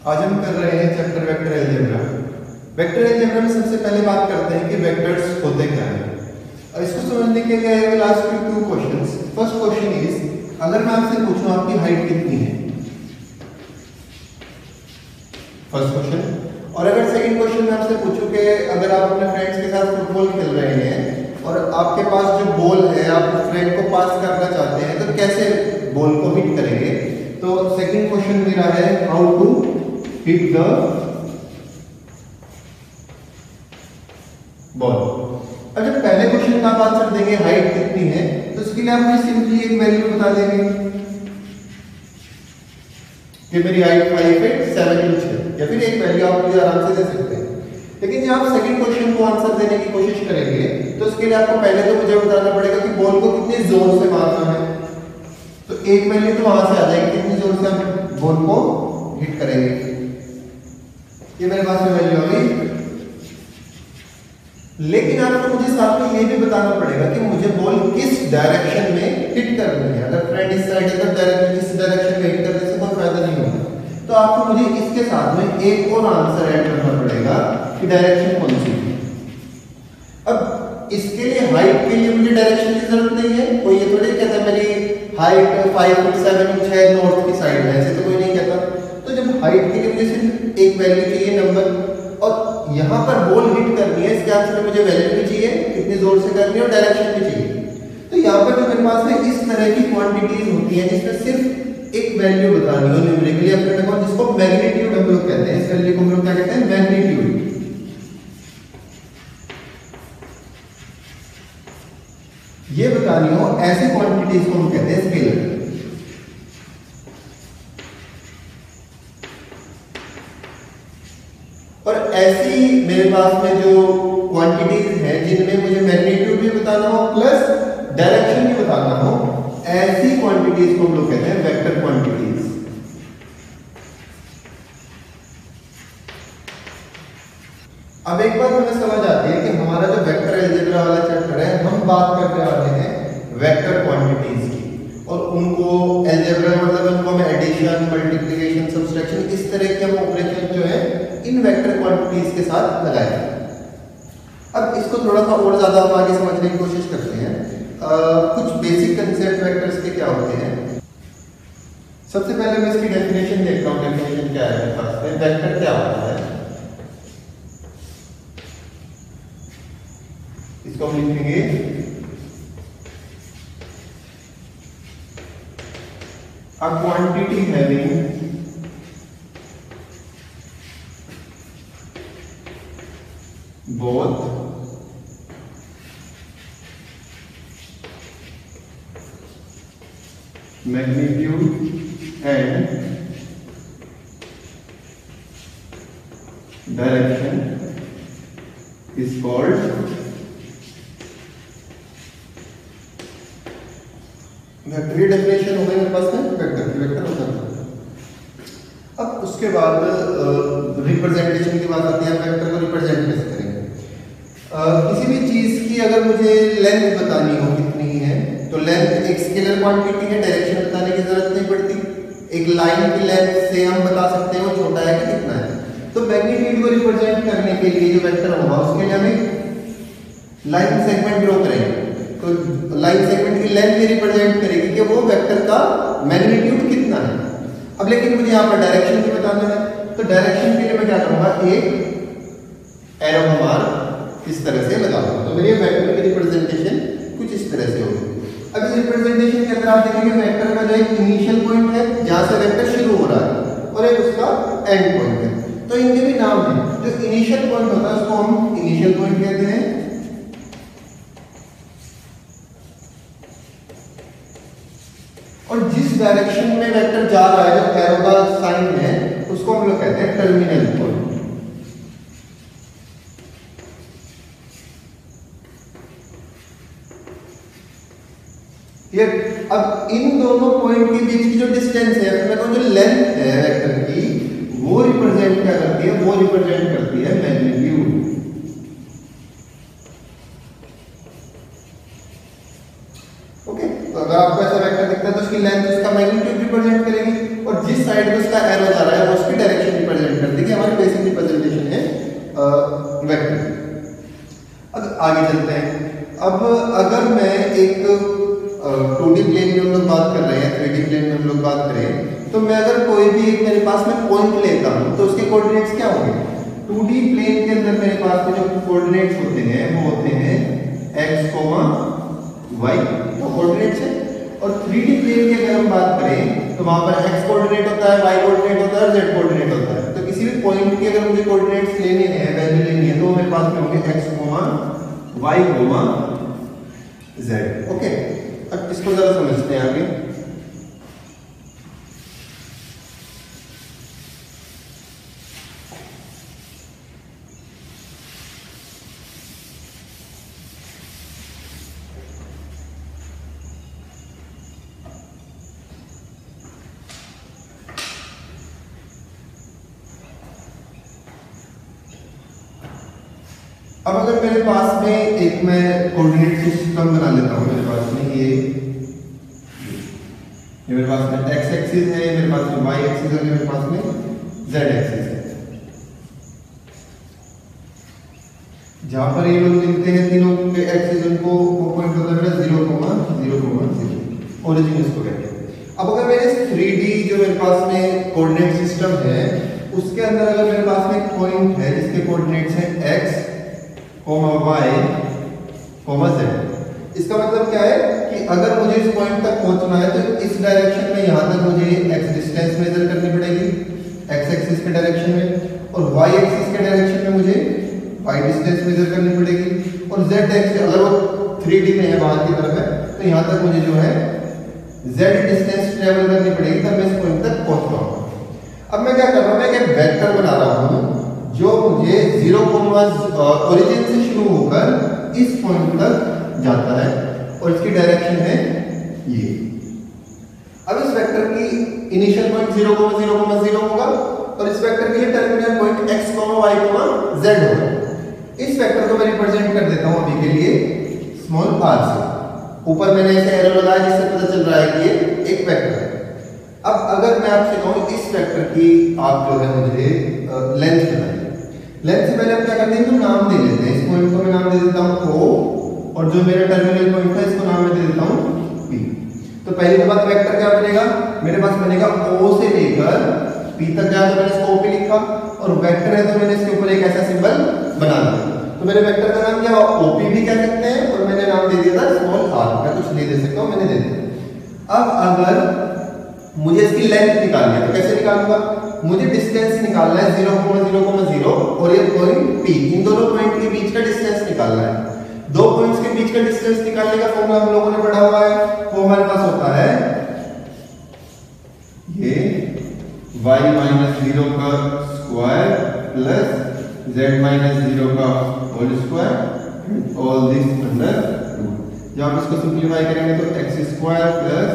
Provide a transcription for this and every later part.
आज हम कर रहे हैं chapter vector algebra. Vector algebra में सबसे पहले बात करते हैं कि वेक्टर्स होते क्या हैं। और इसको समझने के लिए I will ask you two questions. First question is, अगर मैं आपसे पूछूं आपकी हाइट कितनी है, फर्स्ट क्वेश्चन। और अगर सेकंड क्वेश्चन मैं आपसे पूछूं कि अगर आप अपने फ्रेंड्स के साथ फुटबॉल खेल रहे हैं और आपके पास जो बॉल है आप फ्रेंड को पास करना चाहते हैं तो कैसे बॉल को हिट करेंगे। तो सेकंड क्वेश्चन मेरा है how to hit the ball. अब जब पहले क्वेश्चन का आप आंसर देंगे हाइट कितनी है, तो इसके लिए आप मुझे सिंपली एक वैल्यू बता देंगे कि मेरी हाइट 5 फीट 7 इंच है, या फिर एक वैल्यू आप मुझे आराम से दे सकते हैं। लेकिन जब आप सेकंड क्वेश्चन को आंसर देने की कोशिश करेंगे तो इसके लिए आपको पहले तो मुझे बताना पड़ेगा कि बॉल को कितने जोर से मारना है। तो एक वैल्यू तो वहां से आ जाएगी कितनी जोर से हम बॉल को हिट करेंगे। ये मेरे पास में वैल्यू आ गई। लेकिन आपको मुझे साथ में ये भी बताना पड़ेगा कि मुझे बॉल किस डायरेक्शन में हिट करनी है। अगर फ्रेंड इस साइड है तो डायरेक्शन इस डायरेक्शन में हिट करने से कोई फायदा नहीं होगा। तो आपको मुझे इसके साथ में एक और आंसर ऐड करना पड़ेगा कि डायरेक्शन कौन सी है। अब इसके लिए हाइट के लिए मुझे डायरेक्शन की जरूरत नहीं है। कोई ये थोड़ी कहता है मेरी हाइट 5 फीट 7 इंच है, नॉर्थ की साइड है, ऐसे तो कोई नहीं कहता। तो जब हाइट के लिए मुझे सिर्फ एक वैल्यू चाहिए नंबर, और यहाँ पर बॉल हिट करनी है, इसके आंसर में मुझे वैल्यू भी चाहिए कितनी जोर से करनी है और डायरेक्शन भी चाहिए। तो यहाँ पर जो मेरे पास है इस तरह की क्वांटिटीज होती हैं जिसमें सिर्फ एक वैल्यू बतानी हो न्यूमेरिकली, अपने जिसको मैग्नीट्यूड हम लोग कहते हैं। इस वैल्यू को हम लोग क्या कहते हैं, मैग्नीट्यूड। ये बतानी हो, ऐसी क्वांटिटीज को हम कहते हैं स्केलर। और ऐसी मेरे पास में जो क्वांटिटीज हैं जिनमें मुझे मैग्नीट्यूड भी बताना हो प्लस डायरेक्शन भी बताना हो, ऐसी क्वांटिटीज को हम लोग कहते हैं वेक्टर क्वांटिटीज। अब एक बात हमें समझ आती है कि हमारा जो वेक्टर अलजेब्रा वाला चैप्टर है, हम बात करते आ रहे हैं वेक्टर क्वांटिटीज की, और उनको अलजेब्रा मतलब उनको हम एडिशन, मल्टीप्लिकेशन, सब्सट्रैक्शन, इस तरह के हम ऑपरेशन जो है इन वेक्टर क्वांटिटीज के साथ लगाए। अब इसको थोड़ा सा और ज्यादा हम आगे समझने की कोशिश करते हैं। कुछ बेसिक कंसेप्ट वेक्टर्स के क्या होते हैं। सबसे पहले मैं इसकी डेफिनेशन देखता हूँ। डेफिनेशन क्या है मेरे पास में, वेक्टर क्या होता है। इसको हम लिखेंगे a quantity having both magnitude and direction is called vector. Definition हो गई मेरे पास में वेक्टर की, वेक्टर होता है। अब उसके बाद रिप्रेजेंटेशन की बात आती है, वेक्टर को रिप्रेजेंट कैसे करेंगे। किसी भी चीज की अगर मुझे लेंथ बतानी हो कितनी है, तो लेंथ एक स्केलर क्वांटिटी है, डायरेक्शन बताने की जरूरत नहीं पड़ती। एक लाइन की लेंथ से हम बता सकते हैं वो छोटा है कि कितना है। तो मैग्नीट्यूड को रिप्रेजेंट करने के लिए जो वेक्टर होगा उसके लिए हमें लाइन सेगमेंट ड्रॉ करेंगे। तो लाइन सेगमेंट की लेंथ भी रिप्रेजेंट करेगी कि वो वेक्टर का मैग्नीट्यूड कितना है। अब लेकिन मुझे यहाँ पर डायरेक्शन भी बताना है, तो डायरेक्शन के लिए मैं क्या करूंगा, एक एरो मार्क इस तरह से लगाऊंगा। तो मेरी वेक्टर की रिप्रेजेंटेशन कुछ इस तरह से होगी। अब इस रिप्रेजेंटेशन के अंदर आप देखेंगे वेक्टर का जो एक इनिशियल पॉइंट है जहां से वेक्टर शुरू हो रहा है, और एक उसका एंड पॉइंट है। तो इनके भी नाम है। जो इनिशियल पॉइंट होता है उसको हम इनिशियल पॉइंट कहते हैं, और जिस डायरेक्शन में वेक्टर जा रहा है, जो एरो का साइन है, उसको हम लोग कहते हैं टर्मिनल पॉइंट। ये अब इन दोनों पॉइंट के बीच की जो डिस्टेंस है, मतलब जो लेंथ है वेक्टर की, वो रिप्रेजेंट क्या करती है, वो रिप्रेजेंट करती है मैग्नीट्यूड। ओके, तो अगर आपको ऐसा वेक्टर दिखता है तो उसकी लेंथ उसका मैग्नीट्यूड रिप्रेजेंट करेगी, और जिस साइड में उसका एरो जा रहा है वो उसकी डायरेक्शन रिप्रेजेंट वेक्टर। अब आगे चलते हैं। अब अगर मैं एक 2D प्लेन में हम लोग बात कर रहे हैं, 3D प्लेन में हम लोग बात करें, तो मैं अगर कोई भी एक मेरे पास में पॉइंट लेता हूं तो उसके कोऑर्डिनेट्स क्या होंगे? 2D प्लेन के अंदर मेरे पास में जो कोऑर्डिनेट्स होते हैं वो होते हैं x, y, तो कोऑर्डिनेट्स है। और 3D प्लेन की अगर हम बात करें तो वहां पर x कोऑर्डिनेट होता है, y कोऑर्डिनेट होता है और z कोऑर्डिनेट होता है। तो किसी भी पॉइंट की अगर मुझे कोऑर्डिनेट्स लेने हैं, वैल्यू लेनी है, तो मेरे पास में होंगे x, y, z। ओके, अब इसको जरा समझते हैं आगे। अब अगर मेरे पास में एक मैं कोऑर्डिनेट सिस्टम बना लेता हूं, मेरे पास में ये मेरे पास में x एक्सिस है, मेरे पास में y एक्सिस है, मेरे पास में z एक्सिस है। जहां पर ये लोग मिलते हैं तीनों के एक्सिस, उनको वो पॉइंट होता है 0, 0, 0, ओरिजिन इसको कहते हैं। अब अगर मेरे 3D जो मेरे पास में कोऑर्डिनेट सिस्टम है, उसके अंदर अगर मेरे पास में एक पॉइंट है जिसके कोऑर्डिनेट्स हैं x, y, z, इसका मतलब क्या है कि अगर मुझे इस पॉइंट तक पहुंचना है तो इस डायरेक्शन में यहां तक मुझे x डिस्टेंस मेजर करनी पड़ेगी, x एक्सिस के डायरेक्शन में, और y एक्सिस के डायरेक्शन में मुझे y डिस्टेंस मेजर करनी पड़ेगी, और z एक्सिस अगर वो 3D में है, बाहर की तरफ है, तो यहां तक मुझे जो है z डिस्टेंस ट्रेवल करनी पड़ेगी, तब मैं इस पॉइंट तक पहुंच पाऊंगा। अब मैं क्या कर रहा हूं, मैं एक वेक्टर बना रहा हूं जो मुझे 0, ओरिजिन से शुरू होकर इस पॉइंट तक जाता है, और इसकी डायरेक्शन है ये। अब इस वेक्टर की इनिशियल पॉइंट 0, 0, 0 होगा, और इस वेक्टर के लिए terminal point x, y, z होगा। इस वेक्टर को मैं रिप्रेजेंट कर देता हूं अभी के लिए स्मॉल r से। ऊपर मैंने ऐसे एरो लगाया जिससे पता चल रहा है कि ये एक वेक्टर है। अब अगर मैं आपसे कहूं इस वेक्टर की आप जो है मुझे लेंथ बताइए। लेंथ से पहले हम क्या करते हैं, तो नाम दे लेते हैं। इस पॉइंट को मैं नाम दे देता हूं O, और जो मेरा टर्मिनल पॉइंट है इसको नाम मैं दे देता हूं P। तो पहली तो बात, वेक्टर क्या बनेगा, मेरे पास बनेगा O से लेकर P तक जाए, तो मैंने इसको OP लिखा, और वेक्टर है तो मैंने इसके ऊपर एक ऐसा सिंबल बना दिया। तो मेरे वेक्टर का नाम क्या हुआ, OP भी कह सकते हैं, और मैंने नाम दे दिया था स्मॉल r। मैं कुछ नहीं दे सकता हूं, मैंने दे दिया। अब अगर मुझे इसकी लेंथ निकालनी है तो कैसे निकालूंगा, मुझे डिस्टेंस निकालना है 0, 0, 0 और ये पॉइंट P, इन दोनों पॉइंट के बीच का डिस्टेंस निकालना है। दो पॉइंट्स के बीच का डिस्टेंस निकालने का फॉर्मूला हम लोगों ने पढ़ा हुआ है, वो हमारे पास होता है ये y - 0 का स्क्वायर प्लस z - 0 का whole square, all this under root. जब आप इसको सिंपलीफाई करेंगे तो x square plus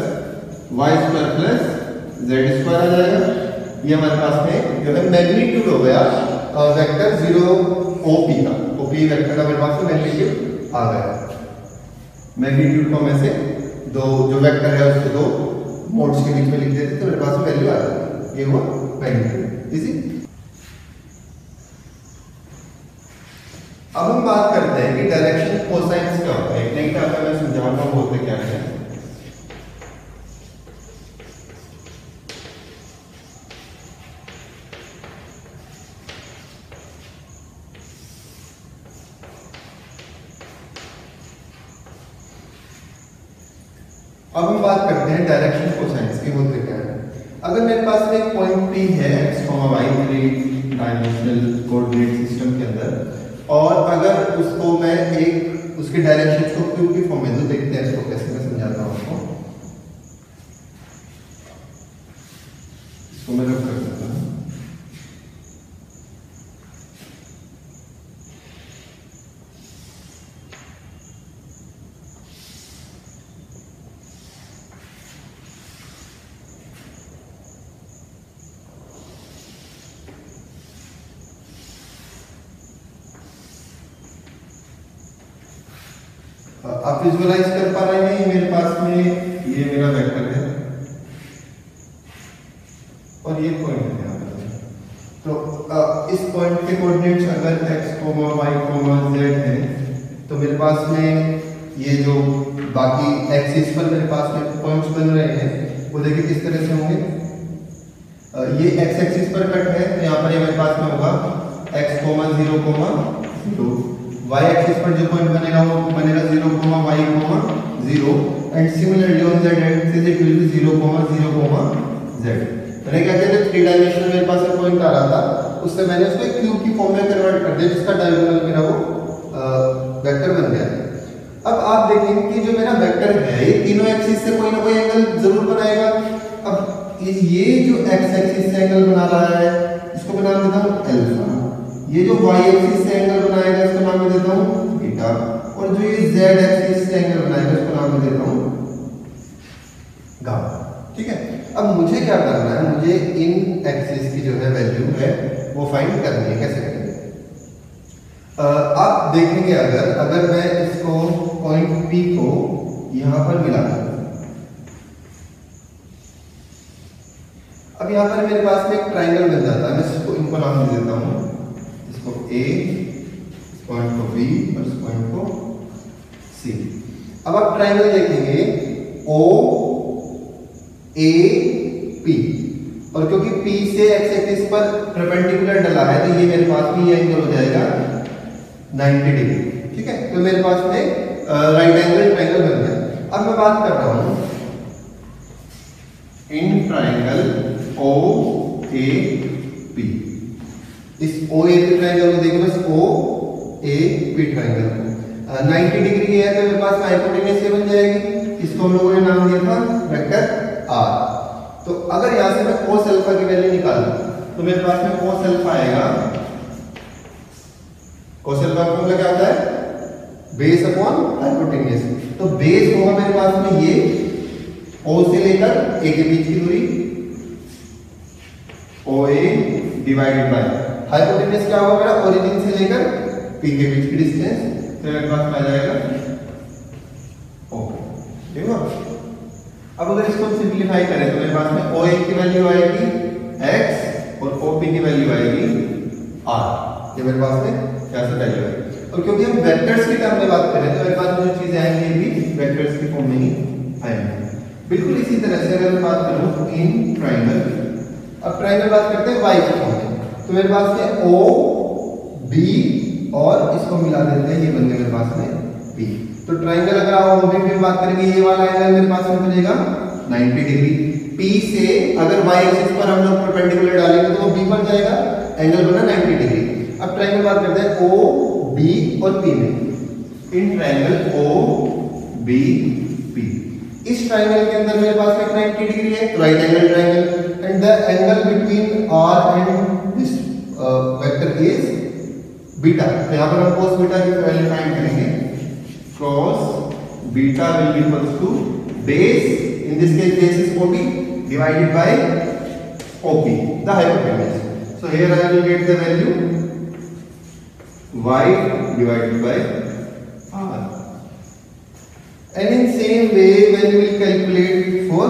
y square plus z square आ जाएगा। ये हमारे पास में जो है मैग्नीट्यूड हो गया वेक्टर 0 OP का। OP वेक्टर का मेरे पास में मैग्नीट्यूड आ गया। मैग्नीट्यूड को हम ऐसे दो जो वेक्टर है उसके दो मोड्स के बीच में लिख देते तो मेरे पास में वैल्यू आ जाएगी। ये हुआ मैग्नीट्यूड। इजी। अब हम बात करते हैं कि डायरेक्शन कोसाइंस क्या होता है। एक नई टर्म मैं समझाऊंगा वो होते क्या है। अब हम बात करते हैं डायरेक्शन कोसाइंस की, होते क्या है। अगर मेरे पास में एक पॉइंट P है x, y 3 dimensional coordinate system के अंदर, और अगर उसको मैं एक उसके डायरेक्शन को क्यूब की फॉर्म में, तो देखते हैं इसको कैसे मैं समझाता हूं आपको। इसको मैं रब कर देता हूं। आप विजुअलाइज कर पा रहे हैं, मेरे पास में ये मेरा वेक्टर है और ये पॉइंट है यहाँ पर। तो इस पॉइंट के कोऑर्डिनेट्स अगर x, y, z है तो मेरे पास में ये जो बाकी एक्सिस पर मेरे पास में पॉइंट्स बन रहे हैं वो देखिए किस तरह से होंगे। ये x एक्सिस पर कट है तो यहाँ पर ये मेरे पास में होगा x, 0, 0। y एक्सिस पर जो पॉइंट बनेगा वो बनेगा 0, y, 0 and similarly on z axis it will be 0, 0, z। मैंने क्या किया, 3 डायमेंशनल मेरे पास एक पॉइंट आ रहा था उससे मैंने उसको एक क्यूब की फॉर्म में कन्वर्ट कर दिया जिसका डायगोनल मेरा वो वेक्टर बन गया। अब आप देखेंगे कि जो मेरा वेक्टर है ये तीनों एक्सिस से कोई ना कोई एंगल जरूर बनाएगा। अब ये जो x एक्सिस से एंगल बना रहा है इसको मैं नाम देता हूं अल्फा, ये जो y एक्सिस से एंगल बनाएगा इसको नाम देता हूं बीटा, और जो ये z एक्सिस से एंगल बनाएगा इसको नाम देता हूं गामा। ठीक है, अब मुझे क्या करना है, मुझे इन एक्सिस की जो है वैल्यू है वो फाइंड करनी है। कैसे करेंगे आप देखेंगे, अगर मैं इसको पॉइंट P को यहां पर मिला दूं, अब यहां पर मेरे पास में एक ट्राइंगल बन जाता है। मैं इसको इनको नाम दे देता हूं, इसको A, इस पॉइंट को B और इस पॉइंट को C। अब आप ट्राइंगल देखेंगे O A P, और क्योंकि P से x एक्सिस पर परपेंडिकुलर डला है तो ये मेरे पास में ये एंगल हो जाएगा 90 डिग्री। ठीक है, तो मेरे पास में राइट एंगल ट्राइंगल बन गया। अब मैं बात कर रहा हूं in triangle O A P, इस O A P ट्राइंगल को देखो, बस O A P triangle 90 degree है तो मेरे पास हाइपोटेन्यूज ये बन जाएगी। इसको हम लोगों ने नाम दिया था वेक्टर R। तो अगर यहां से मैं cos अल्फा की वैल्यू निकालूं तो मेरे पास में cos अल्फा आएगा, cos अल्फा का फॉर्मूला क्या होता है, बेस अपॉन हाइपोटेन्यूज। तो बेस होगा मेरे पास में ये O से लेकर A के बीच की दूरी OA डिवाइडेड बाय हाइपोटेन्यूज क्या होगा मेरा, ओरिजिन से लेकर P के बीच की डिस्टेंस, तो मेरे पास में आ जाएगा O। ठीक है, अब अगर इसको सिंपलीफाई करें तो मेरे पास में OA की वैल्यू आएगी x और OP की वैल्यू आएगी r। ये मेरे पास में क्या सा वैल्यू है, और क्योंकि हम वेक्टर्स की टर्म में बात करें तो मेरे पास में जो चीजें आएंगी भी वेक्टर्स की फॉर्म में ही आएंगी। बिल्कुल इसी तरह से अगर मैं बात करूं इन ट्राइंगल, अब ट्राइंगल बात करते हैं y की फॉर्म में, तो मेरे पास में O B और इसको मिला देते हैं, ये बन गया मेरे पास में P। तो ट्राइंगल अगर आप OB में बात करेंगे ये वाला एंगल मेरे पास में बनेगा 90 डिग्री। P से अगर y एक्सिस पर हम लोग परपेंडिकुलर डालेंगे तो वो B पर जाएगा, एंगल बना 90 डिग्री। अब ट्राइंगल बात करते हैं O B और P में, in triangle O B P, इस ट्राइंगल के अंदर मेरे पास में 90 डिग्री है, right angle triangle, and the angle between R and this vector is beta. तो यहां पर हम cos बीटा की वैल्यू फाइंड करेंगे। cos beta will be equals to base, in this case base is OB divided by OP, the hypotenuse. So here I will get the value y divided by r, and in same way when you will calculate for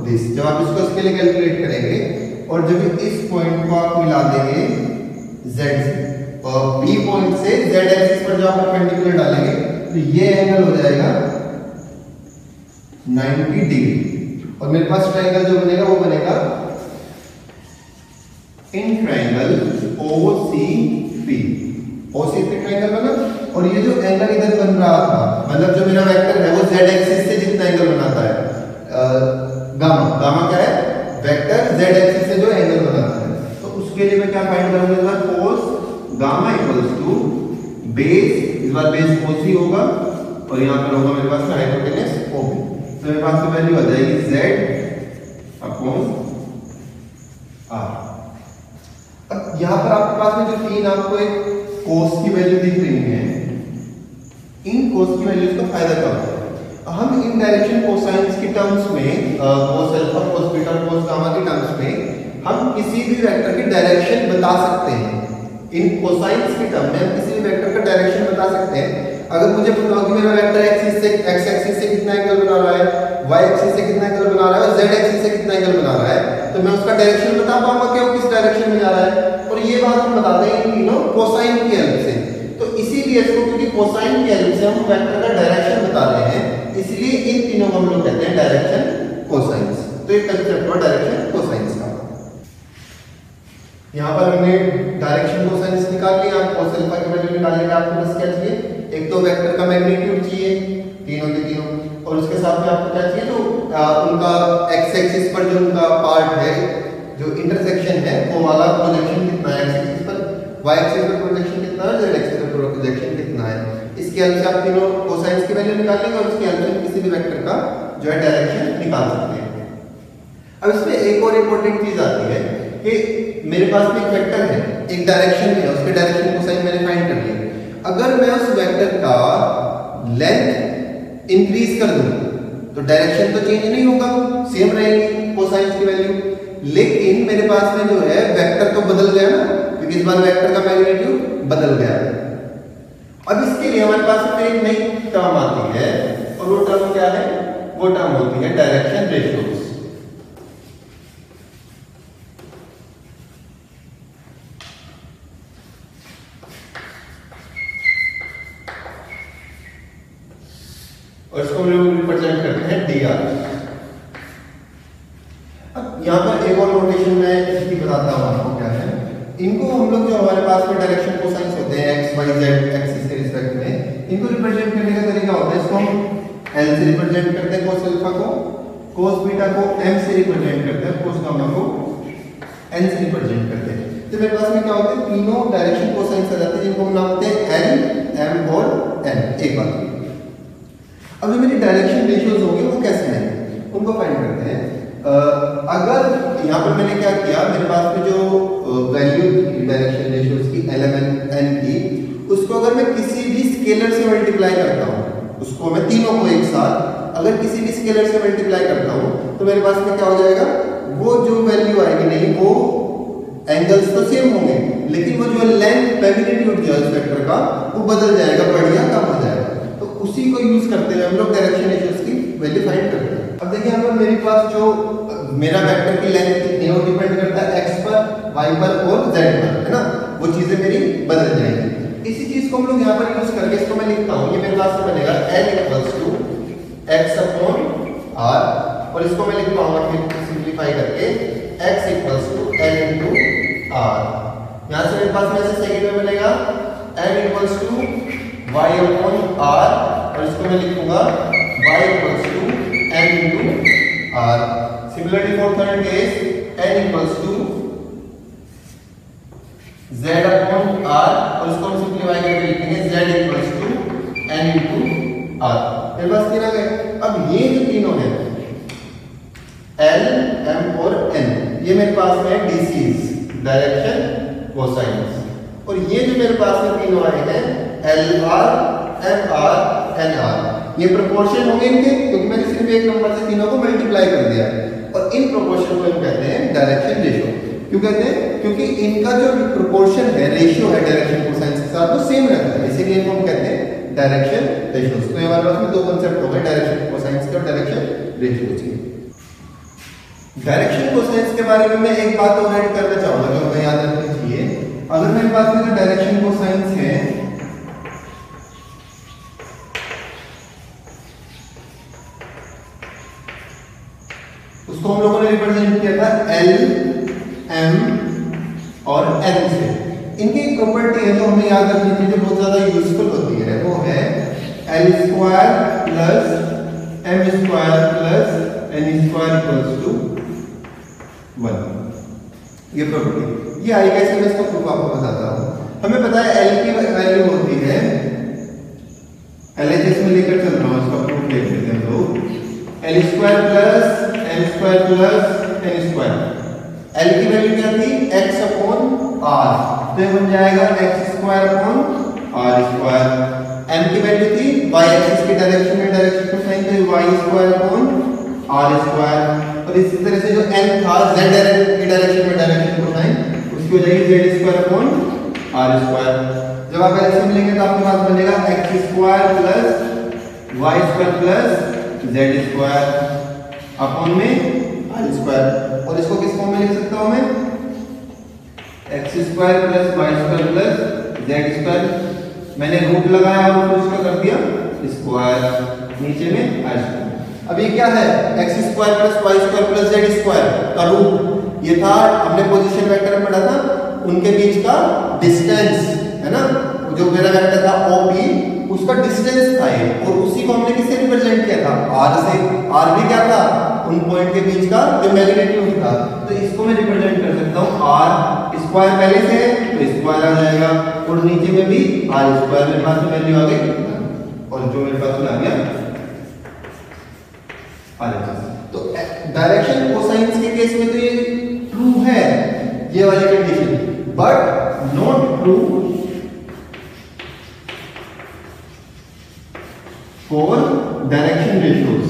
this, जब आप इसको इसके लिए calculate करेंगे और जब इस point को आप मिला देंगे z से और B पॉइंट से z एक्सिस पर जो आप परपेंडिकुलर डालेंगे तो ये एंगल हो जाएगा 90 डिग्री, और मेरे पास ट्राइंगल जो बनेगा वो बनेगा in triangle OCP। OCP triangle बना, और ये जो एंगल इधर बन रहा था, मतलब जो मेरा वेक्टर है वो z एक्सिस से जितना एंगल बनाता है गामा, गामा क्या है, वेक्टर z एक्सिस से जो एंगल बनाता है, तो उसके लिए मैं क्या फाइंड करूंगा, इस बार cos gamma equals to base, इस बार बेस OC होगा और यहां पर होगा मेरे पास में हाइपोटेन्यूज OB। तो मेरे पास में वैल्यू आ जाएगी z अपॉन r। अब यहां पर आपके पास में जो तीन आपको एक cos की वैल्यू दिख रही है, इन cos की वैल्यूज का फायदा क्या होता है, हम इन डायरेक्शन कोसाइंस की टर्म्स में cos alpha cos beta cos gamma की टर्म्स में हम किसी भी वेक्टर की डायरेक्शन बता सकते हैं। इन कोसाइंस की टर्म में हम किसी भी वेक्टर का डायरेक्शन बता सकते हैं। अगर मुझे पता हो कि मेरा वेक्टर एक्सिस से x एक्सिस से कितना एंगल बना रहा है, y एक्सिस से कितना एंगल बना रहा है और z एक्सिस से कितना एंगल बना रहा है, तो मैं उसका डायरेक्शन बता पाऊंगा कि वो किस डायरेक्शन में जा रहा है। और ये बात हम बताते हैं इन तीनों कोसाइन की हेल्प से। तो इसीलिए इसको, क्योंकि कोसाइन की हेल्प से हम वेक्टर का डायरेक्शन बता रहे हैं, इसलिए इन तीनों को हम लोग कहते हैं डायरेक्शन कोसाइंस। तो ये कंसेप्ट हुआ डायरेक्शन कोसाइंस का। यहाँ पर हमने डायरेक्शन कोसाइंस निकाल लिया। cos अल्फा की वैल्यू निकालने का आपको बस क्या चाहिए, एक तो वेक्टर का मैग्नीट्यूड चाहिए तीनों के तीनों, और उसके साथ में आपको क्या चाहिए, तो उनका एक्स एक्सिस पर जो उनका पार्ट है, जो इंटरसेक्शन है, वो वाला प्रोजेक्शन कितना है एक्स एक्सिस पर, वाई एक्सिस पर प्रोजेक्शन कितना है, जेड एक्सिस पर प्रोजेक्शन कितना है। इसकी हेल्प से आप तीनों कोसाइंस की वैल्यू निकाल लेंगे और उसकी हेल्प से किसी भी वेक्टर का जो है डायरेक्शन निकाल सकते हैं। अब इसमें एक और इम्पोर्टेंट चीज आती है कि मेरे पास में एक वेक्टर है, एक डायरेक्शन है, उसके डायरेक्शन कोसाइन मैंने फाइंड कर लिया। अगर मैं उस वेक्टर का लेंथ इंक्रीज कर दूं तो डायरेक्शन तो चेंज नहीं होगा, सेम रहेगी कोसाइन की वैल्यू, लेकिन मेरे पास में जो है वेक्टर तो बदल गया ना, क्योंकि इस बार वेक्टर का मैग्नीट्यूड बदल गया। अब इसके लिए हमारे पास में एक नई टर्म आती है और वो टर्म क्या है, वो टर्म होती है डायरेक्शन रेशियोज। और इसको हम लोग रिप्रेजेंट करते हैं dr। अब यहाँ पर एक और नोटेशन मैं इसकी बताता हूँ आपको क्या है। इनको हम लोग जो हमारे पास में डायरेक्शन कोसाइंस होते हैं x y z एक्सिस के रिस्पेक्ट में, इनको रिप्रेजेंट करने का तरीका होता है, इसको हम l से रिप्रेजेंट करते हैं cos अल्फा को, cos बीटा को m से रिप्रेजेंट करते हैं, cos गामा को n से रिप्रेजेंट करते हैं। तो मेरे पास में क्या होते हैं, तीनों डायरेक्शन कोसाइंस आ जाते हैं, जिनको हम नाम देते हैं l, m और n। एक बात, अब जो मेरी डायरेक्शन रेशियोज होंगे वो कैसे हैं, उनको फाइंड करते हैं। अगर यहाँ पर मैंने क्या किया, मेरे पास में जो वैल्यू थी डायरेक्शन रेशियोज की n की, उसको अगर मैं किसी भी स्केलर से मल्टीप्लाई करता हूँ, उसको मैं तीनों को एक साथ अगर किसी भी स्केलर से मल्टीप्लाई करता हूँ, तो मेरे पास में क्या हो जाएगा, वो जो वैल्यू आएगी, नहीं वो एंगल्स तो सेम होंगे, लेकिन वो जो लेंथ मैग्नीट्यूड जो है उस वेक्टर का वो बदल जाएगा, बढ़ या कम हो जाएगा। उसी को यूज करते हुए हम लोग डायरेक्शन रेशियोज की वैल्यू फाइंड करते हैं। अब देखिए यहाँ पर मेरे पास जो मेरा वेक्टर की लेंथ कितनी है वो डिपेंड करता है x पर, y पर और z पर, है ना, वो चीजें मेरी बदल जाएंगी। इसी चीज को हम लोग यहाँ पर यूज करके इसको मैं लिखता हूँ, ये मेरे पास में बनेगा n = x अपॉन r, और इसको मैं लिख पाऊंगा फिर सिंप्लीफाई करके x = n × r। यहाँ से मेरे पास में ऐसे सेकंड में बनेगा n = y अपॉन r, और इसको मैं लिखूंगा y = n × r। Similarly for third case n = z upon r, और इसको हम सिंप्लीफाई करके लिखेंगे z = n × r। मेरे पास तीन आ गए। अब ये जो तीनों हैं l, m और n, ये मेरे पास में DCs डायरेक्शन कोसाइंस, और ये जो मेरे पास में तीनों आए हैं LR, MR, NR, ये प्रोपोर्शन होंगे इनके, क्योंकि मैंने सिर्फ एक नंबर से तीनों को मल्टीप्लाई कर दिया है, और इन प्रोपोर्शन को हम कहते हैं डायरेक्शन रेशियो। क्यों कहते हैं, क्योंकि इनका जो प्रोपोर्शन है, रेशियो है डायरेक्शन कोसाइंस के साथ, वो सेम रहता है, इसीलिए इनको हम कहते हैं डायरेक्शन रेशियोज। तो हमारे पास में दो कांसेप्ट हो गए, डायरेक्शन कोसाइंस के और डायरेक्शन रेशियोज के। डायरेक्शन कोसाइंस के बारे में मैं एक बात और ऐड करना चाहूंगा जो हमें याद रखनी चाहिए। अगर मेरे पास में जो डायरेक्शन कोसाइंस है, उसको हम लोगों ने रिप्रेजेंट किया था L, M और N से। इनकी एक प्रॉपर्टी है जो हमें याद रखनी चाहिए, जो बहुत ज्यादा यूजफुल होती है, वो है L² + M² + N² = 1। ये प्रॉपर्टी, ये आई कैसे, मैं इसका प्रूफ आपको बताता हूँ। हमें पता है L की वैल्यू होती है, LHS में लेकर चल रहा हूँ, इसका प्रूफ देख लेते हैं लोग। L² + M² + N²। L की वैल्यू क्या थी, x अपॉन r, तो ये बन जाएगा x² अपॉन r²। M की वैल्यू थी y एक्सिस की डायरेक्शन में डायरेक्शन कोसाइन, तो y² अपॉन r²। और इसी तरह से जो n था z की डायरेक्शन में डायरेक्शन कोसाइन, उसकी हो जाएगी z² अपॉन r²। जब आप एलसीएम लेंगे तो आपके पास बनेगा x square plus Y square plus Z square upon में आर स्क्वायर, और इसको किस फॉर्म में लिख सकता हूं मैं, x square plus Y square plus Z square. मैंने रूट लगाया और फिर इसका कर दिया स्क्वायर, नीचे में आर स्क्वायर। अब ये क्या है, x square plus Y square plus Z square का रूट, ये था हमने पोजीशन वेक्टर में पढ़ा था, उनके बीच का डिस्टेंस है ना, जो मेरा वेक्टर था OP उसका डिस्टेंस था ये, और उसी को हमने किससे रिप्रेजेंट किया था, r से। r भी क्या था, उन पॉइंट के बीच का जो मैग्नीट्यूड था, तो इसको मैं रिप्रेजेंट कर सकता हूं r स्क्वायर पहले से है तो स्क्वायर आ जाएगा, और नीचे में भी r स्क्वायर मेरे पास वैल्यू आ गई, और जो मेरे पास आ गया तो डायरेक्शन कोसाइंस के केस में तो ये ट्रू है ये वाली condition, but not true for direction ratios.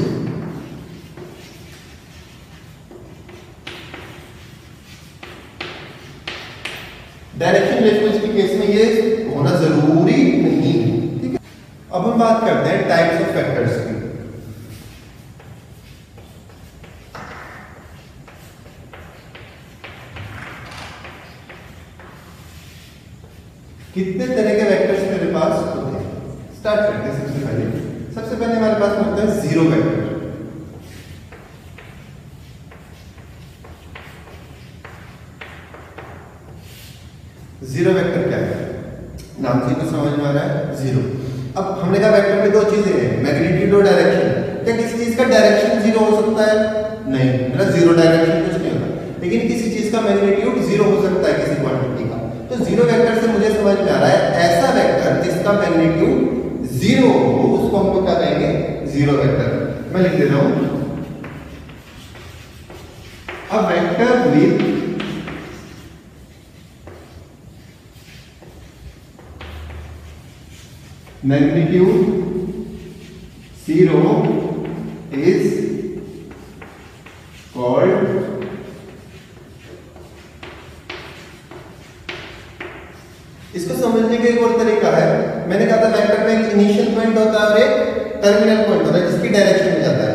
Direction ratios के केस में ये होना जरूरी नहीं है, ठीक है। अब हम बात करते हैं टाइप्स ऑफ वेक्टर्स की। कितने तरह के वेक्टर्स मेरे पास होते हैं, स्टार्ट करते हैं। सबसे पहले हमारे पास होता है जीरो वेक्टर। जीरो वेक्टर क्या है, नाम से कुछ समझ में आ रहा है, जीरो। अब हमने कहा वेक्टर में दो चीजें हैं, मैग्नीट्यूड और डायरेक्शन। क्या किसी चीज का डायरेक्शन जीरो हो सकता है, नहीं, मेरा जीरो डायरेक्शन कुछ नहीं होता, लेकिन किसी चीज का मैग्नीट्यूड जीरो हो सकता है किसी क्वांटिटी का। तो जीरो वेक्टर से मुझे समझ में आ रहा है ऐसा वेक्टर जिसका मैग्नीट्यूड जीरो हो, उसको हम लोग क्या कहेंगे, जीरो वेक्टर। मैं लिख देता हूं, a vector with magnitude zero is called इसको समझने का एक और तरीका है। मैंने कहा था वेक्टर में एक इनिशियल पॉइंट होता है और एक टर्मिनल पॉइंट होता है जिसकी डायरेक्शन में जाता है।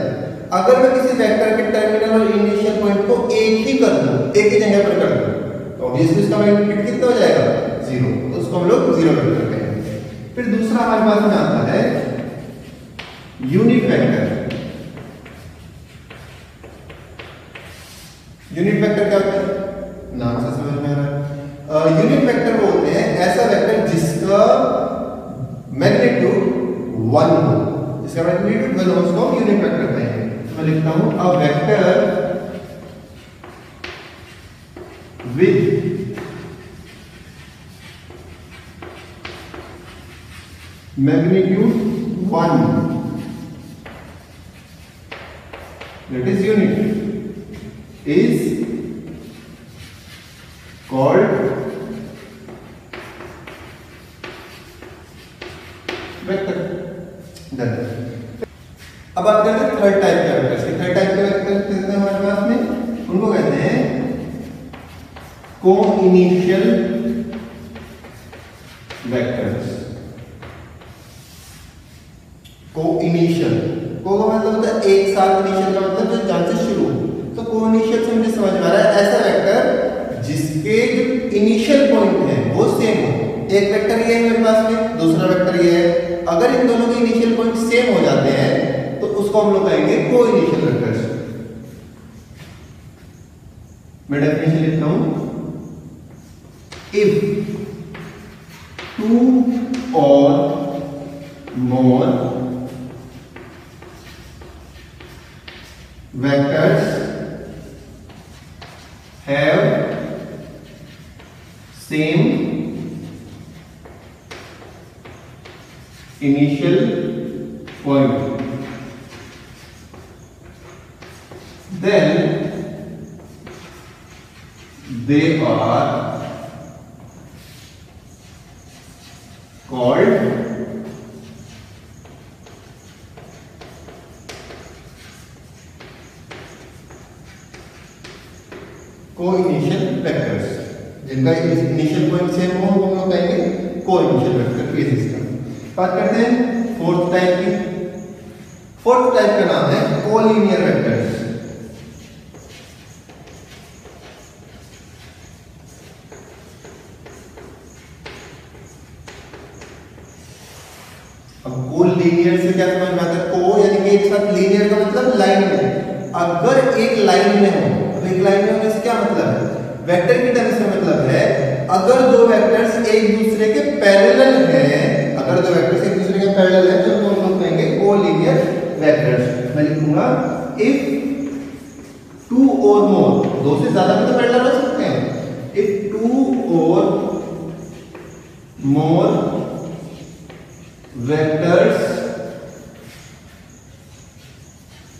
अगर मैं किसी वेक्टर के टर्मिनल और इनिशियल पॉइंट को एक ही कर दूं, एक ही जगह पर कर दूं, तो ऑब्वियसली इसका मैग्नीट्यूड कितना हो जाएगा, जीरो, तो उसको हम लोग जीरो वेक्टर कहेंगे। फिर दूसरा हमारे पास में आता है यूनिट वेक्टर। यूनिट वेक्टर क्या होता है, नाम से समझ में आ रहा है। यूनिट वेक्टर वो होते हैं ऐसा वेक्टर जिसका मैग्नीट्यूड 1 हो, जिसका मैग्नीट्यूड 1 हो, उसको यूनिट वेक्टर कहेंगे। तो मैं लिखता हूं a vector with magnitude 1, that is unit, is called vector. अब बात करते हैं थर्ड टाइप के वेक्टर्स की। थर्ड टाइप के वेक्टर कितने हमारे पास में, उनको कहते हैं को-इनिशियल वेक्टर्स। को-इनिशियल, को का मतलब होता है एक साथ, इनिशियल का मतलब जो जहां से शुरू। तो को-इनिशियल से मुझे समझ में आ रहा है ऐसा वेक्टर जिसके जो इनिशियल पॉइंट है वो सेम हो। एक वेक्टर ये है मेरे पास में, दूसरा वेक्टर ये है, अगर इन दोनों के इनिशियल पॉइंट सेम हो जाते हैं तो उसको हम लोग कहेंगे को-इनिशियल वेक्टर्स। मैं डेफिनेशन लिखता हूं, if two or more vectors have same initial point, then they are called coinitial vectors. जिनका इनिशियल पॉइंट सेम हो हम लोग कहेंगे कोइनिशियल वेक्टर बेसिस का। बात करते हैं फोर्थ टाइप की। फोर्थ टाइप का नाम है कोलिनियर वेक्टर्स। अब कोलिनियर से क्या समझ में आता है? को यानी कि एक साथ, लीनियर का मतलब लाइन में। अगर एक लाइन में हो, अब एक लाइन में होने से क्या मतलब है? वेक्टर की टर्म से मतलब है अगर दो वेक्टर्स एक दूसरे के पैरेलल हैं, अगर दो वेक्टर्स एक दूसरे के पैरेलल हैं तो हम लोग कहेंगे कोलिनियर वेक्टर्स। मैं लिखूंगा इफ टू और मोर, दो से ज्यादा भी तो पैरेलल हो सकते हैं। If two or more vectors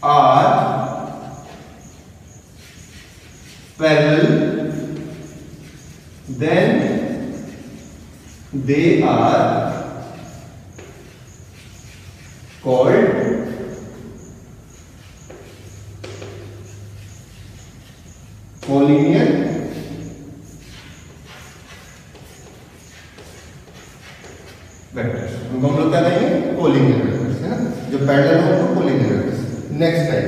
are parallel, then they are called collinear vectors. उनको हम लोग क्या कहेंगे? कोलिनियर वेक्टर्स, है ना, जो पैरेलल हो उनको collinear vectors. Next type,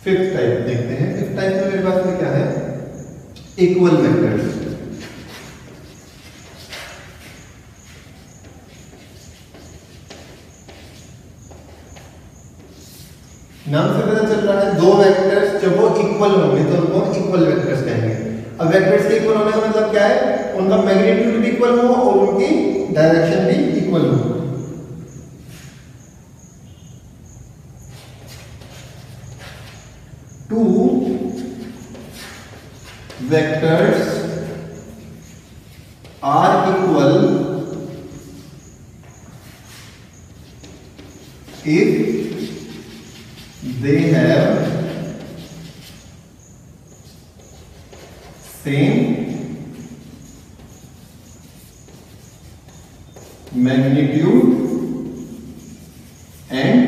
fifth type देखते हैं। फिफ्थ टाइप में मेरे पास में क्या है? Equal vectors. नाम से पता चल रहा है दो वेक्टर्स जब वो इक्वल होंगे तो उनको इक्वल वेक्टर्स कहेंगे। अब वेक्टर्स के इक्वल होने का मतलब क्या है? उनका मैग्नीट्यूड भी इक्वल हो और उनकी डायरेक्शन भी इक्वल हो। Two vectors are equal if they have same magnitude and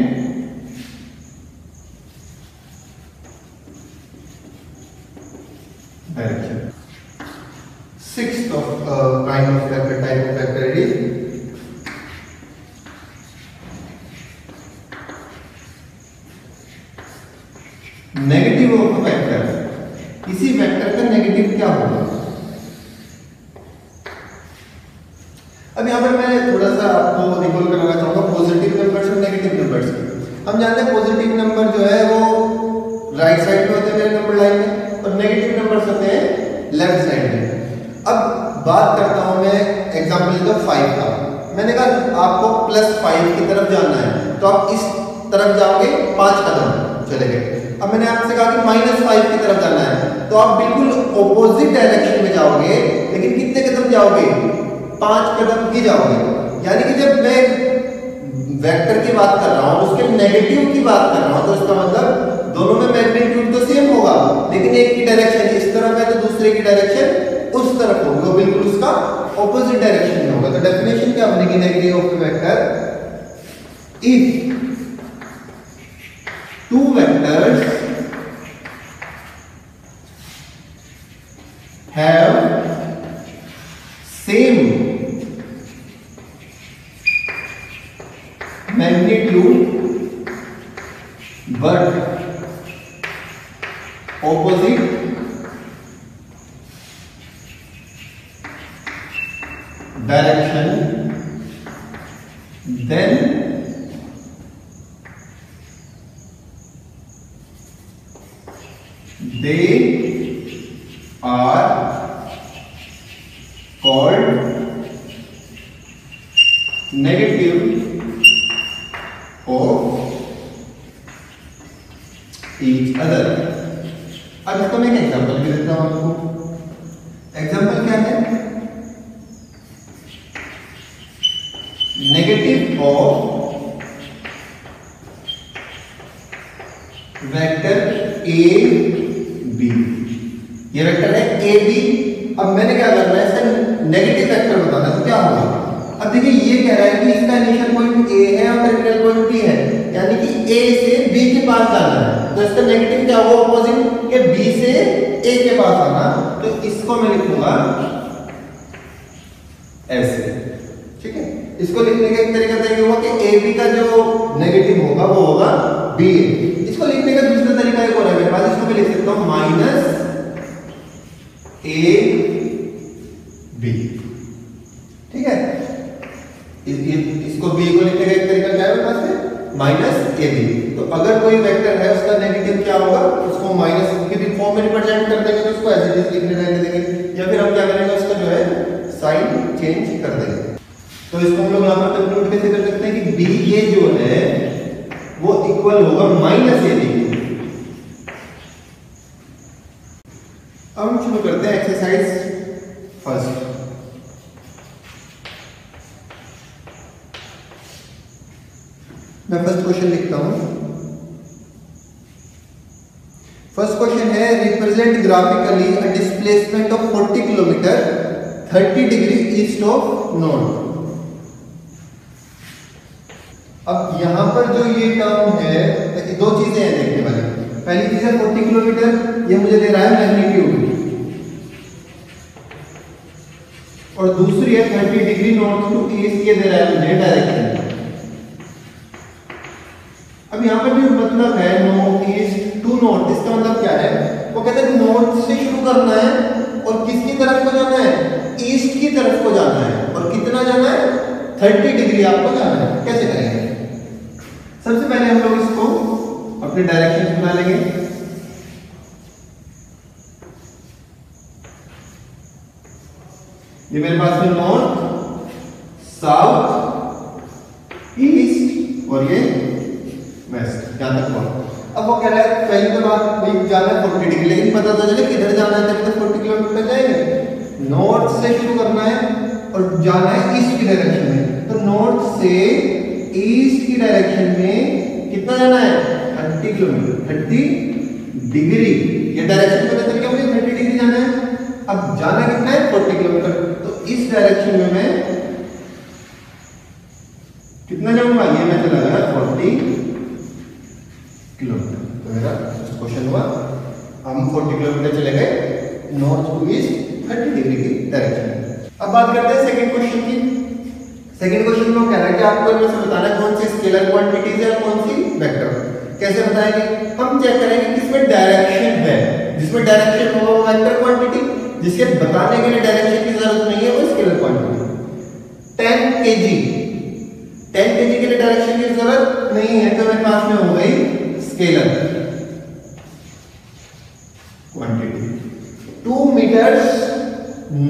direction. Sixth of kind of vector type of vector is negative of vector. किसी वेक्टर का नेगेटिव क्या होगा? अब यहां पर मैं थोड़ा सा आपको रिकॉल कराना चाहूंगा पॉजिटिव नंबर्स और नेगेटिव नंबर्स की। हम जानते हैं पॉजिटिव नंबर जो है वो राइट साइड में होते हैं मेरे नंबर लाइन में, और नेगेटिव नंबर्स होते हैं लेफ्ट साइड में। अब बात करता हूं मैं एग्जांपल लेता हूं 5 का। मैंने कहा आपको +5 की तरफ जाना है तो आप इस तरफ जाओगे 5 कदम चले गए। अब मैंने आपसे कहा कि -5 की तरफ जाना है तो आप बिल्कुल ऑपोजिट डायरेक्शन में जाओगे, लेकिन कितने कदम जाओगे? 5 कदम ही जाओगे। यानी कि जब मैं वेक्टर की बात कर रहा हूं, उसके नेगेटिव की बात कर रहा हूं, तो इसका मतलब दोनों में मैग्नीट्यूड तो सेम होगा, लेकिन एक की डायरेक्शन इस तरफ है तो दूसरे की डायरेक्शन उस तरफ होगी, वो बिल्कुल उसका ऑपोजिट डायरेक्शन में होगा। तो डेफिनेशन क्या बनेगी negative of vector? If two vectors have same magnitude but opposite direction, then they are called negative of each other। अब इसको मैं एक एग्जांपल भी देता हूं आपको। एग्जांपल क्या है? Negative of vector A B. ये वेक्टर है ए बी। अब मैंने क्या करना है? इसका नेगेटिव वेक्टर बताना है, तो क्या होगा? अब देखिए ये कह रहा है कि इसका इनिशियल पॉइंट ए है और टर्मिनल पॉइंट बी है, यानी कि ए से बी के पास जाना है, तो इसका नेगेटिव क्या होगा? ऑपोजिट के बी से ए के पास आना, तो इसको मैं लिखूंगा ऐसे, ठीक है। इसको लिखने का एक तरीका होगा कि ए बी का जो नेगेटिव होगा वो होगा बी ए। इसको लिखने का दूसरा तरीका एक और है मेरे पास, इसको मैं लिख सकता हूं माइनस ए बी, ठीक है। इसको बी को लिखने का एक तरीका क्या है मेरे पास में, माइनस ए बी। तो अगर कोई वेक्टर है उसका नेगेटिव क्या होगा, उसको माइनस के भी फॉर्म में रिप्रेजेंट कर देंगे, तो उसको एज इट इज लिखने रहने देंगे, या फिर हम क्या करेंगे उसका जो है साइन चेंज कर देंगे। तो इसको हम लोग यहाँ पर कंक्लूड कैसे कर सकते हैं कि बी ए जो है वो इक्वल होगा माइनस ए बी। अब हम शुरू करते हैं एक्सरसाइज फर्स्ट। मैं फर्स्ट क्वेश्चन लिखता हूं। फर्स्ट क्वेश्चन है represent graphically a displacement of 40 kilometre 30 degree east of north. अब यहां पर जो ये टर्म है, दो चीजें हैं देखने वाली। पहली चीज है 40 किलोमीटर, ये मुझे दे रहा है मैग्नीट्यूड, और दूसरी है 30 डिग्री नॉर्थ टू ईस्ट, ये दे रहा है मुझे डायरेक्शन। अब यहाँ पर जो मतलब है नॉर्थ ईस्ट टू नॉर्थ, इसका मतलब क्या है, वो कहते हैं नॉर्थ से शुरू करना है और किसकी तरफ को जाना है, ईस्ट की तरफ को जाना है, और कितना जाना है 30 डिग्री आपको जाना है। कैसे करेंगे, सबसे पहले हम लोग इसको अपने डायरेक्शन बना लेंगे। ये मेरे पास में नॉर्थ, साउथ, ईस्ट और ये वेस्ट, जहां तक हुआ। अब वो कह रहा है पहली तो बात भाई जाना है 40 डिग्री, लेकिन पता तो चले किधर जाना है, तभी तो 40 किलोमीटर जाएंगे। नॉर्थ से शुरू करना है और जाना है ईस्ट की डायरेक्शन में, तो नॉर्थ से ईस्ट की डायरेक्शन में कितना जाना है 30 किलोमीटर 30 डिग्री। ये डायरेक्शन पता चल गया मुझे, 30 डिग्री जाना है। अब जाना कितना है 40 किलोमीटर, तो इस डायरेक्शन में मैं कितना जाऊंगा, ये मैं चला गया 40 किलोमीटर। तो मेरा क्वेश्चन हुआ, हम 40 किलोमीटर चले गए नॉर्थ टू ईस्ट 30 डिग्री की डायरेक्शन में। अब बात करते हैं सेकंड क्वेश्चन की। सेकंड क्वेश्चन में कह रहा है कि आपको इनमें से बताना है कौन सी स्केलर क्वांटिटीज है और कौन सी वेक्टर। कैसे बताएंगे, हम चेक करेंगे किसमें डायरेक्शन है, जिसमें डायरेक्शन होगा वो वेक्टर क्वांटिटी, जिसके बताने के लिए डायरेक्शन की जरूरत नहीं है वो स्केलर क्वांटिटी। 10 केजी के लिए डायरेक्शन की जरूरत नहीं है, तो मेरे पास में हो गई scalar quantity. 2 metres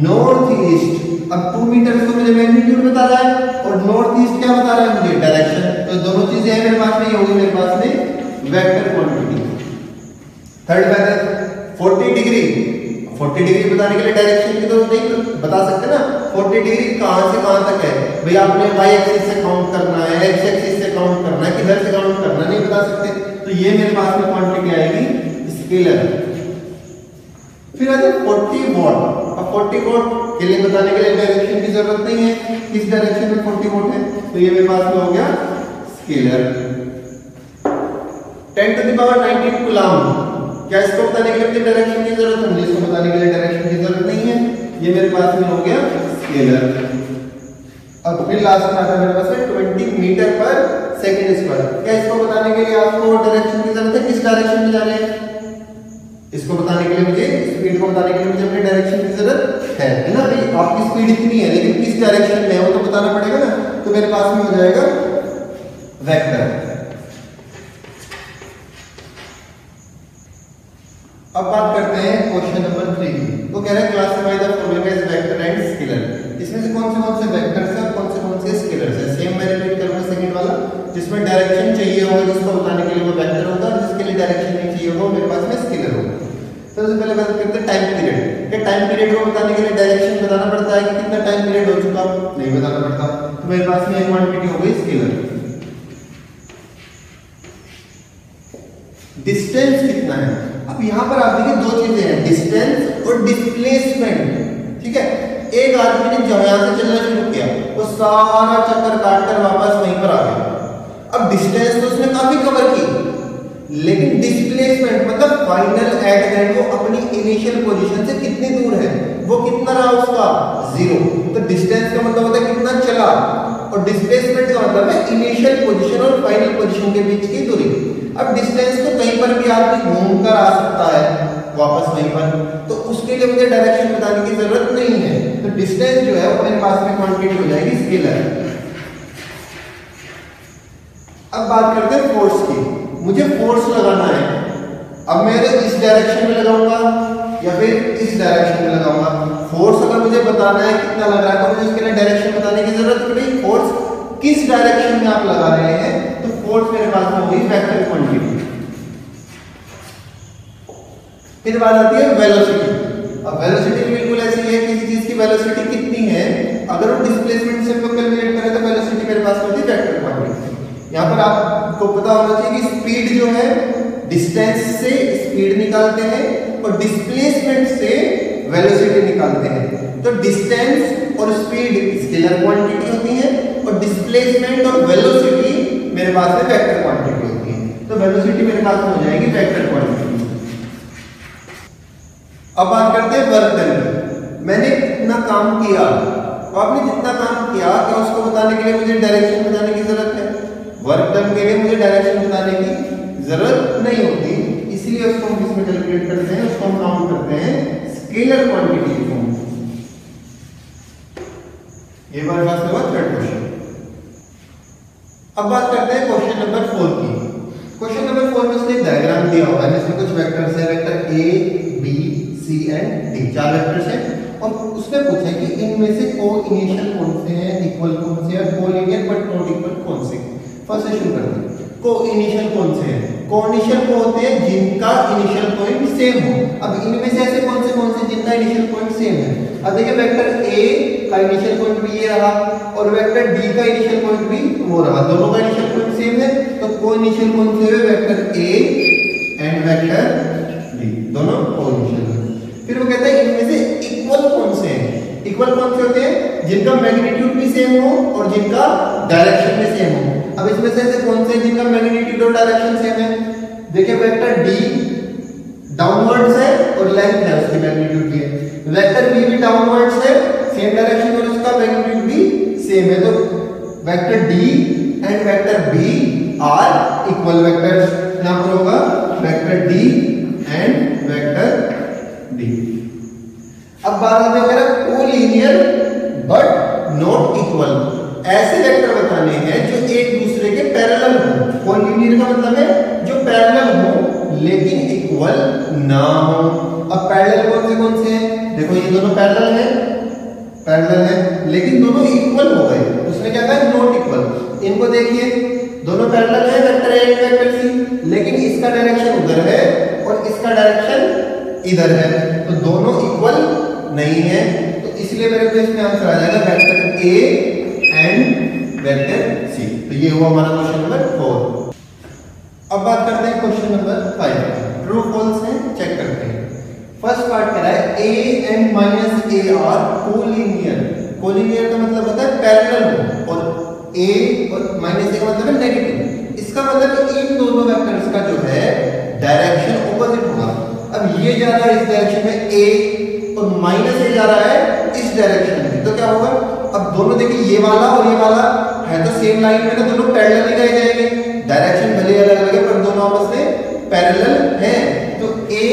north east, अब 2 मीटर्स को मुझे मैग्नीट्यूड बता रहा है और नॉर्थ ईस्ट क्या बता रहा है मुझे, डायरेक्शन। तो दोनों चीजें हैं मेरे पास में, ये होगी मेरे पास में vector quantity. Third method 40 degree बताने के लिए डायरेक्शन की जरूरत नहीं, बता सकते ना 40 डिग्री कहां से कहां तक है भाई, आपने y एक्सिस से काउंट करना है, x एक्सिस से काउंट करना है, किधर से काउंट करना नहीं बता सकते, तो ये मेरे पास में क्वांटिटी आएगी स्केलर। फिर आता है 40 वॉट। अब 40 वॉट के लिए बताने के लिए डायरेक्शन की जरूरत नहीं है, किस डायरेक्शन में 40 वॉट है, तो ये मेरे पास में हो गया scalar. 10 to the power 19 coulomb, क्या इसको बताने के लिए मुझे डायरेक्शन की जरूरत है, मुझे इसको बताने के लिए डायरेक्शन की जरूरत नहीं है, ये मेरे पास में हो गया स्केलर। अब फिर लास्ट में आता है मेरे पास में 20 मीटर पर सेकंड स्क्वायर। क्या इसको बताने के लिए आपको डायरेक्शन की जरूरत है, किस डायरेक्शन में जा रहे हैं, इसको बताने के लिए मुझे, स्पीड को बताने के लिए मुझे अपने डायरेक्शन की जरूरत है ना भाई। आपकी स्पीड इतनी है लेकिन किस डायरेक्शन में है वो तो बताना पड़ेगा ना, तो मेरे पास में हो जाएगा वेक्टर। अब बात करते हैं क्वेश्चन नंबर 3 की। वो कह रहा है classify the following as vector and scalar. इसमें से कौन से वेक्टर्स हैं और कौन से स्केलर्स हैं। सेम मैं रिपीट करूंगा सेकंड वाला, जिसमें डायरेक्शन चाहिए होगा जिसको बताने के लिए वो वेक्टर होगा, और जिसके लिए डायरेक्शन नहीं चाहिए होगा मेरे पास में स्केलर होगा। सबसे पहले बात करते हैं टाइम पीरियड। क्या टाइम पीरियड को बताने के लिए डायरेक्शन बताना पड़ता है कि कितना टाइम पीरियड हो चुका, नहीं बताना पड़ता, तो मेरे पास में एक क्वांटिटी हो गई स्केलर। डिस्टेंस कितना है, अब यहां पर आप देखिए दो चीजें हैं, डिस्टेंस और डिस्प्लेसमेंट, ठीक है। एक आदमी ने जब यहां से चलना शुरू किया वो सारा चक्कर काटकर वापस वहीं पर आ गया। अब डिस्टेंस तो उसने काफी कवर की, लेकिन डिस्प्लेसमेंट मतलब फाइनल एट एंड वो अपनी इनिशियल पोजीशन से कितनी दूर है, वो कितना रहा उसका 0। तो डिस्टेंस का मतलब होता है कितना चला, और डिस्प्लेसमेंट का मतलब है इनिशियल पोजीशन और फाइनल पोजीशन के बीच की दूरी। अब डिस्टेंस तो कहीं पर भी आदमी घूम कर आ सकता है वापस वहीं पर, तो उसके लिए मुझे डायरेक्शन बताने की जरूरत नहीं है। तो डिस्टेंस जो है वो मेरे पास में क्वांटिटी हो जाएगी स्केलर। अब बात करते हैं फोर्स की। मुझे फोर्स लगाना है, अब मैं इस डायरेक्शन में लगाऊंगा या फिर इस डायरेक्शन में लगाऊंगा। फोर्स अगर मुझे बताना है कितना लग रहा है तो मुझे उसके लिए डायरेक्शन बताने की जरूरत पड़ेगी। फोर्स किस डायरेक्शन में आप लगा रहे हैं, तो फोर्स मेरे पास में होगी वेक्टर क्वांटिटी। फिर बात आती है वेलोसिटी। अब वेलोसिटी बिल्कुल ऐसी है, किसी चीज की वेलोसिटी कितनी है, अगर वो डिस्प्लेसमेंट से कैलकुलेट करें तो वेलोसिटी मेरे पास होती है वेक्टर क्वांटिटी। यहाँ पर आपको पता होना चाहिए कि स्पीड जो है डिस्टेंस से स्पीड निकालते हैं और डिस्प्लेसमेंट से वेलोसिटी निकालते हैं। तो डिस्टेंस और स्पीड स्केलर क्वांटिटी होती है और डिस्प्लेसमेंट और वेलोसिटी मेरे पास में वेक्टर क्वांटिटी होती है। तो वेलोसिटी मेरे पास हो जाएगी वेक्टर क्वांटिटी। अब बात करते हैं वर्क डन। मैंने कितना काम किया, तो आपने जितना काम किया क्या उसको बताने के लिए मुझे डायरेक्शन बताने की जरूरत है? वर्क डन के लिए मुझे डायरेक्शन बताने की जरूरत नहीं होती, इसलिए उसको हम किसमें कैलकुलेट करते हैं, उसको हम काउंट करते हैं स्केलर क्वांटिटी की फॉर्म। ये हमारे पास हुआ थर्ड क्वेश्चन। अब बात करते हैं क्वेश्चन नंबर 4 की। क्वेश्चन नंबर 4 में उसने एक डायग्राम दिया हुआ है जिसमें कुछ वेक्टर्स है, vector A B C and D, 4 vectors हैं, और उसने पूछा है कि इनमें से को इनिशियल कौन से हैं, इक्वल कौन से हैं, कोलिनियर बट नॉट इक्वल कौन से। फर्स्ट से शुरू करते हैं। को इनिशियल कौन से हैं? को इनिशियल को होते हैं जिनका इनिशियल पॉइंट सेम हो। अब इनमें से ऐसे कौन से जिनका इनिशियल पॉइंट सेम है? अब देखिए वेक्टर ए का इनिशियल पॉइंट भी ये रहा और वेक्टर डी का इनिशियल पॉइंट भी वो रहा, दोनों का इनिशियल पॉइंट सेम है। तो को इनिशियल कौन से है? Vector A and vector D, दोनों को इनिशियल है। फिर वो कहता है इनमें से इक्वल कौन से हैं? इक्वल कौन से होते हैं? जिनका मैग्नीट्यूड भी सेम हो और जिनका डायरेक्शन भी सेम हो। अब इसमें से ऐसे कौन से जिनका मैग्नीट्यूड और डायरेक्शन सेम है? देखिए वेक्टर डी डाउनवर्ड्स है और लेंथ है उसकी मैग्नीट्यूड भी है, वेक्टर बी भी डाउनवर्ड्स है, सेम डायरेक्शन और उसका मैग्नीट्यूड भी सेम है। तो vector D and vector B are equal vectors. यहां पर होगा vector D and vector D. अब बात आती है मेरा कोलिनियर बट नॉट इक्वल। ऐसे वेक्टर बताने हैं जो एक दूसरे के पैरेलल हो। कोलिनियर का मतलब है जो पैरेलल हो लेकिन इक्वल ना हो। अब पैरेलल कौन से हैं? देखो ये दोनों पैरेलल हैं लेकिन दोनों इक्वल हो गए। उसने क्या कहा? Not equal. इनको देखिए दोनों पैरेलल है, वेक्टर ए वेक्टर सी, लेकिन इसका डायरेक्शन उधर है और इसका डायरेक्शन इधर है, तो दोनों इक्वल नहीं है। तो इसलिए मेरे को इसमें आंसर आ जाएगा vector A and vector C. तो ये हुआ हमारा क्वेश्चन नंबर 4। अब बात करते हैं क्वेश्चन नंबर 5। ट्रू फॉल्स है, चेक करते हैं। फर्स्ट पार्ट कह रहा है a and minus A R collinear. Collinear का मतलब होता है पैरेलल हो, और a और माइनस ए का मतलब है नेगेटिव। इसका मतलब इन दोनों वेक्टर्स का जो है डायरेक्शन ऑपोजिट होगा। अब ये जा रहा है इस डायरेक्शन में a और माइनस ए जा रहा है इस डायरेक्शन में, तो क्या होगा? अब दोनों देखिए ये वाला और ये वाला है तो सेम लाइन में ना, दोनों पैरेलल ही रह जाएंगे। डायरेक्शन भले अलग अलग है पर दोनों आपस में पैरेलल हैं। तो a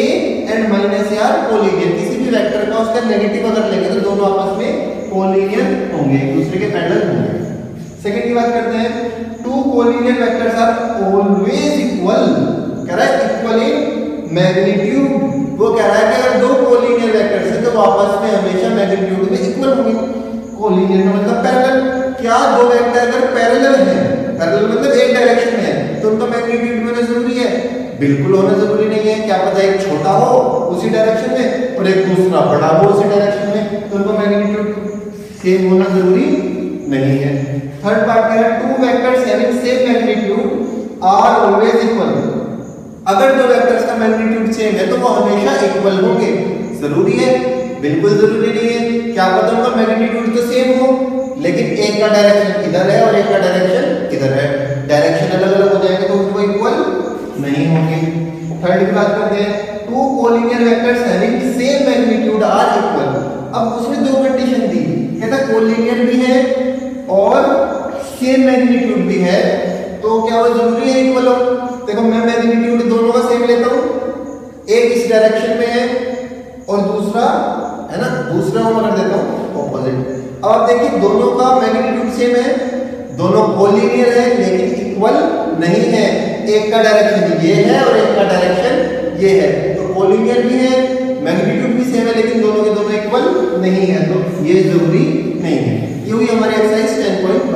and minus are collinear. किसी भी वेक्टर का उसका नेगेटिव अगर लेंगे तो दोनों आपस में कोलिनियर होंगे, एक दूसरे के पैरेलल होंगे। सेकंड की बात करते हैं। Two collinear vectors are always equal. कह रहा है इक्वल इन मैग्नीट्यूड। वो कह रहा है कि अगर दो कोलिनियर वेक्टर्स हैं तो वो आपस में हमेशा मैग्नीट्यूड में इक्वल होंगे। कोलिनियर का मतलब पैरेलल। क्या दो वेक्टर अगर पैरेलल हैं, पैरेलल मतलब एक डायरेक्शन में है, तो उनका मैग्नीट्यूड होना जरूरी है? बिल्कुल होना जरूरी नहीं है। क्या पता एक छोटा हो उसी डायरेक्शन में और एक दूसरा बड़ा हो उसी डायरेक्शन में, तो उनका मैग्नीट्यूड सेम होना जरूरी नहीं है। थर्ड पार्ट कह रहा है two vectors having same magnitude are always equal. अगर दो वेक्टर्स का मैग्नीट्यूड सेम है तो वो हमेशा इक्वल होंगे। जरूरी है? बिल्कुल जरूरी नहीं है। क्या पता उनका मैग्नीट्यूड तो सेम हो लेकिन एक का डायरेक्शन इधर है और एक का डायरेक्शन इधर है, डायरेक्शन अलग अलग हो जाएंगे तो वो इक्वल नहीं होंगे। थर्ड की बात करते हैं, two collinear vectors having same magnitude are equal. अब उसने दो कंडीशन दी, कहता कोलिनियर भी है और सेम मैग्नीट्यूड भी है, तो क्या वो जरूरी है इक्वल हो? देखो मैं मैग्नीट्यूड दोनों का सेम लेता हूं, एक इस डायरेक्शन में है और दूसरा है ना, दूसरा मैं कर देता हूं ऑपोजिट। अब आप देखिए दोनों का मैग्नीट्यूड सेम है, दोनों कोलिनियर है लेकिन इक्वल नहीं है, एक का डायरेक्शन ये है और एक का डायरेक्शन ये है, तो कोलिनियर भी है, मैग्नीट्यूड भी सेम है लेकिन दोनों के दोनों इक्वल नहीं है, तो ये जरूरी नहीं है। ये हुई हमारी एक्सरसाइज 10.2।